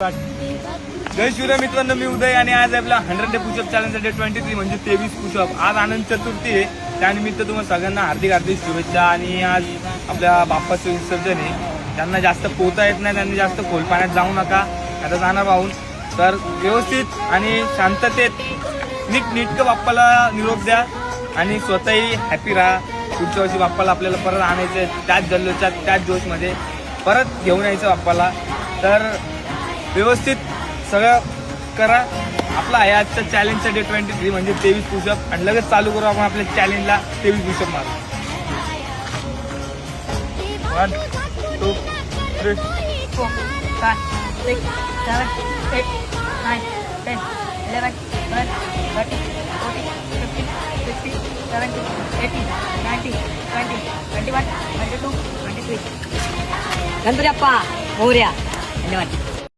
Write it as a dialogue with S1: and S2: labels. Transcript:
S1: जय शिवराय मित्रांनो, मी उदय आणि आज आपला 100 डे पुशअप चॅलेंज डे 23 म्हणजे 23 पुशअप. आज आनंद चतुर्थी आहे, त्यानिमित्त तुम्हाला सगळ्यांना हार्दिक हार्दिक शुभेच्छा. आणि आज आपल्या बाप्पाचं विसर्जन आहे. ज्यांना जास्त पोहता येत नाही त्यांनी जास्त खोल पाण्यात जाऊ नका, आता जाणार पाहून. तर व्यवस्थित आणि शांततेत नीटनेटकं बाप्पाला निरोप द्या आणि स्वतःही हॅपी राहा. पुढच्या वर्षी बाप्पाला आपल्याला परत आणायचं, त्याच जल्लोषात त्याच जोशमध्ये परत घेऊन यायचं बाप्पाला. तर व्यवस्थित सगळं करा. आपला आहे आजचा चॅलेंजचा डे 23 म्हणजे 23 पुशअप. आणि लगेच चालू करू आपण आपल्या चॅलेंजला 23 पुशअप मारू. 1 2 3
S2: 4 5 6 7 8 9 10 11 12 13 14 15 16 17 18 19 20 21 22 23. गणपती बाप्पा मोरया. धन्यवाद.